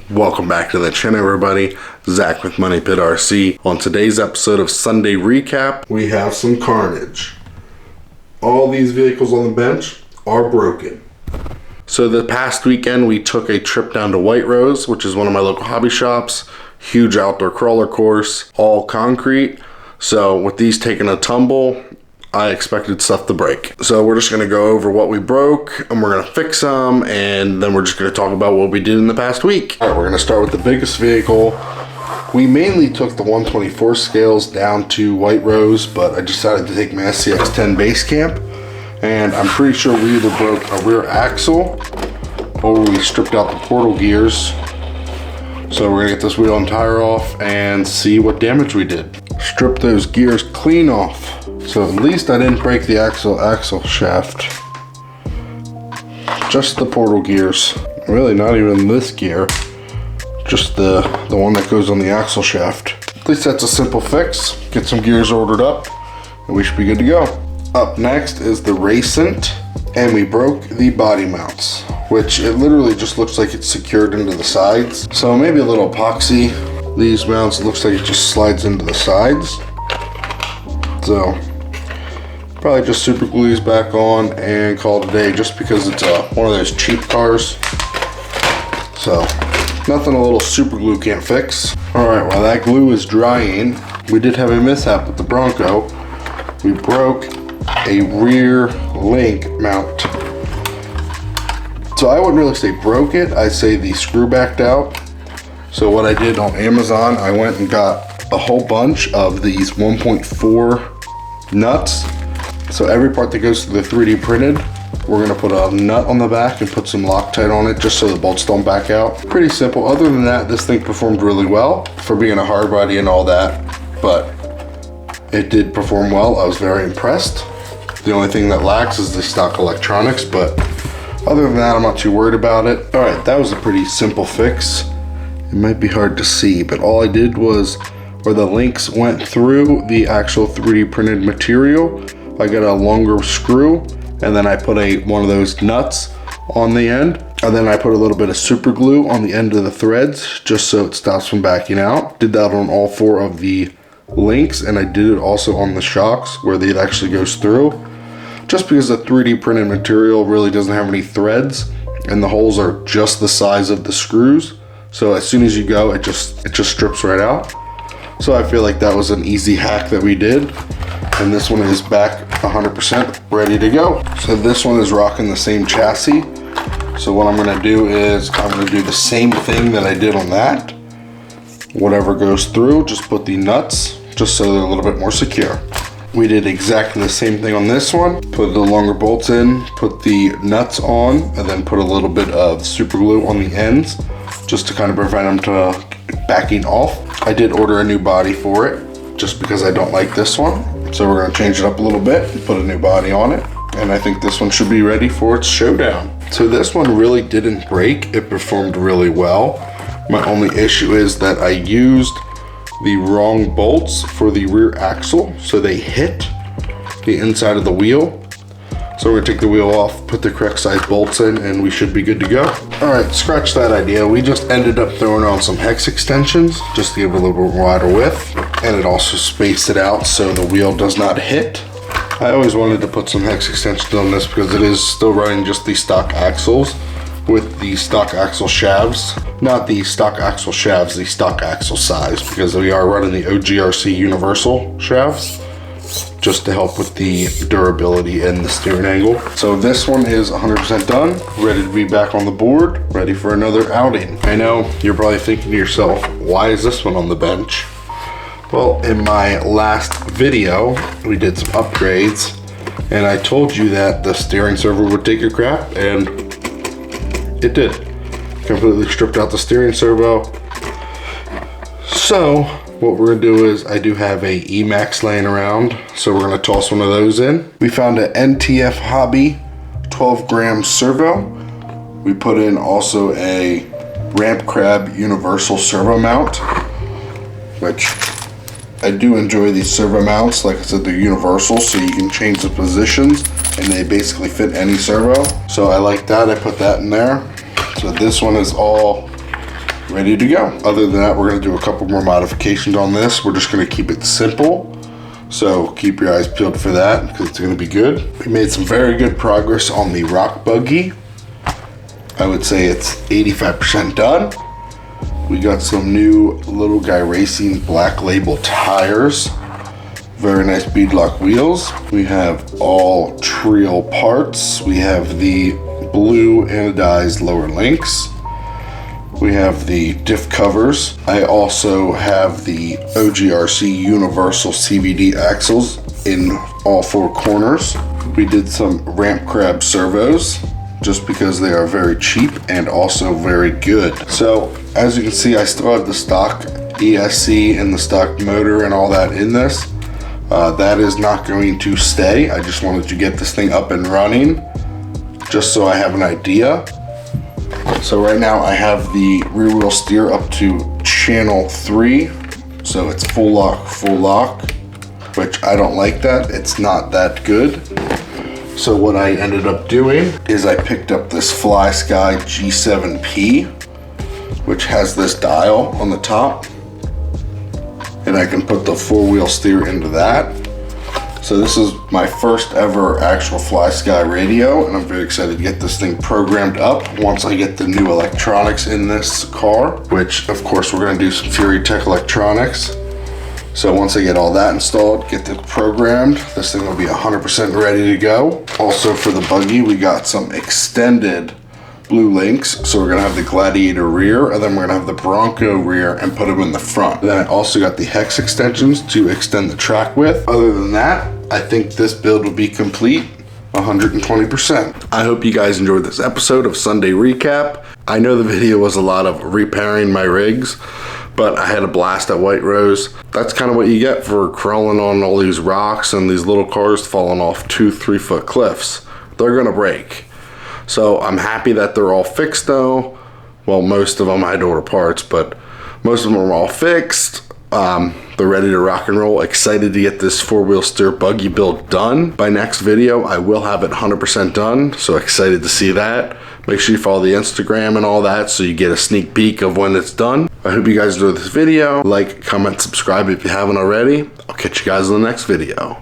Welcome back to the channel, everybody. Zach with Money Pit RC. On today's episode of Sunday Recap, we have some carnage. All these vehicles on the bench are broken. So the past weekend, we took a trip down to White Rose, which is one of my local hobby shops. Huge outdoor crawler course, all concrete. So with these taking a tumble, I expected stuff to break. So we're just gonna go over what we broke and we're gonna fix them, and then we're just gonna talk about what we did in the past week. All right, we're gonna start with the biggest vehicle. We mainly took the 124 scales down to White Rose, but I decided to take my SCX-10 base camp, and I'm pretty sure we either broke a rear axle or we stripped out the portal gears. So we're gonna get this wheel and tire off and see what damage we did. Strip those gears clean off. So at least I didn't break the axle shaft. Just the portal gears. Really not even this gear. Just the one that goes on the axle shaft. At least that's a simple fix. Get some gears ordered up and we should be good to go. Up next is the racent, and we broke the body mounts, which it literally just looks like it's secured into the sides. So maybe a little epoxy. These mounts, it looks like it just slides into the sides. So probably just super glue these back on and call it a day, just because it's one of those cheap cars. So nothing a little super glue can't fix. All right, while that glue is drying, we did have a mishap with the Bronco. We broke a rear link mount. So I wouldn't really say broke it, I'd say the screw backed out. So what I did on Amazon, I went and got a whole bunch of these 1.4 nuts. So every part that goes to the 3D printed, we're gonna put a nut on the back and put some Loctite on it just so the bolts don't back out. Pretty simple. Other than that, this thing performed really well for being a hard body and all that, but it did perform well. I was very impressed. The only thing that lacks is the stock electronics, but other than that, I'm not too worried about it. All right, that was a pretty simple fix. It might be hard to see, but all I did was where the links went through the actual 3D printed material, I got a longer screw, and then I put one of those nuts on the end, and then I put a little bit of super glue on the end of the threads just so it stops from backing out. Did that on all 4 of the links, and I did it also on the shocks where it actually goes through. Just because the 3D printed material really doesn't have any threads, and the holes are just the size of the screws. So as soon as you go, it just strips right out. So I feel like that was an easy hack that we did. And this one is back 100% ready to go. So this one is rocking the same chassis. So what I'm gonna do is I'm gonna do the same thing that I did on that. Whatever goes through, just put the nuts, just so they're a little bit more secure. We did exactly the same thing on this one. Put the longer bolts in, put the nuts on, and then put a little bit of super glue on the ends, just to kind of prevent them to backing off. I did order a new body for it, just because I don't like this one. So we're gonna change it up a little bit and put a new body on it. And I think this one should be ready for its showdown. So this one really didn't break. It performed really well. My only issue is that I used the wrong bolts for the rear axle, so they hit the inside of the wheel. So we're gonna take the wheel off, put the correct size bolts in, and we should be good to go. All right, scratch that idea. We just ended up throwing on some hex extensions just to give it a little bit wider width, and it also spaced it out so the wheel does not hit. I always wanted to put some hex extensions on this because it is still running just the stock axles with the stock axle shafts. Not the stock axle shafts, the stock axle size, because we are running the OGRC universal shafts just to help with the durability and the steering angle. So this one is 100% done, ready to be back on the board, ready for another outing. I know you're probably thinking to yourself, why is this one on the bench? Well, in my last video, we did some upgrades, and I told you that the steering servo would take a crap, and it did. Completely stripped out the steering servo. So what we're gonna do is, I do have a Emax laying around, so we're gonna toss one of those in. We found an NTF Hobby 12-gram servo. We put in also a Ramp Crab universal servo mount, which I do enjoy these servo mounts. Like I said, they're universal, so you can change the positions and they basically fit any servo. So I like that, I put that in there. So this one is all ready to go. Other than that, we're gonna do a couple more modifications on this. We're just gonna keep it simple. So keep your eyes peeled for that because it's gonna be good. We made some very good progress on the rock buggy. I would say it's 85% done. We got some new Little Guy Racing Black Label tires. Very nice beadlock wheels. We have all Trio parts. We have the blue anodized lower links. We have the diff covers. I also have the OGRC universal CVD axles in all four corners. We did some ramp crab servos just because they are very cheap and also very good. So as you can see, I still have the stock ESC and the stock motor and all that in this. That is not going to stay. I just wanted to get this thing up and running just so I have an idea. So right now I have the rear wheel steer up to channel 3. So it's full lock, which I don't like that. It's not that good. So what I ended up doing is I picked up this FlySky G7P, which has this dial on the top. And I can put the 4-wheel steer into that. So this is my first ever actual FlySky radio, and I'm very excited to get this thing programmed up once I get the new electronics in this car, which of course we're gonna do some Fury Tech electronics. So once I get all that installed, get it programmed, this thing will be 100% ready to go. Also for the buggy, we got some extended blue links. So we're gonna have the Gladiator rear, and then we're gonna have the Bronco rear and put them in the front. Then I also got the hex extensions to extend the track width. Other than that, I think this build will be complete 120%. I hope you guys enjoyed this episode of Sunday Recap. I know the video was a lot of repairing my rigs, but I had a blast at White Rose. That's kind of what you get for crawling on all these rocks and these little cars falling off 2-3 foot cliffs. They're gonna break. So I'm happy that they're all fixed though. Well, most of them I had to order parts, but most of them are all fixed. They're ready to rock and roll. Excited to get this 4-wheel steer buggy build done. By next video, I will have it 100% done. So excited to see that. Make sure you follow the Instagram and all that so you get a sneak peek of when it's done. I hope you guys enjoyed this video. Like, comment, subscribe if you haven't already. I'll catch you guys in the next video.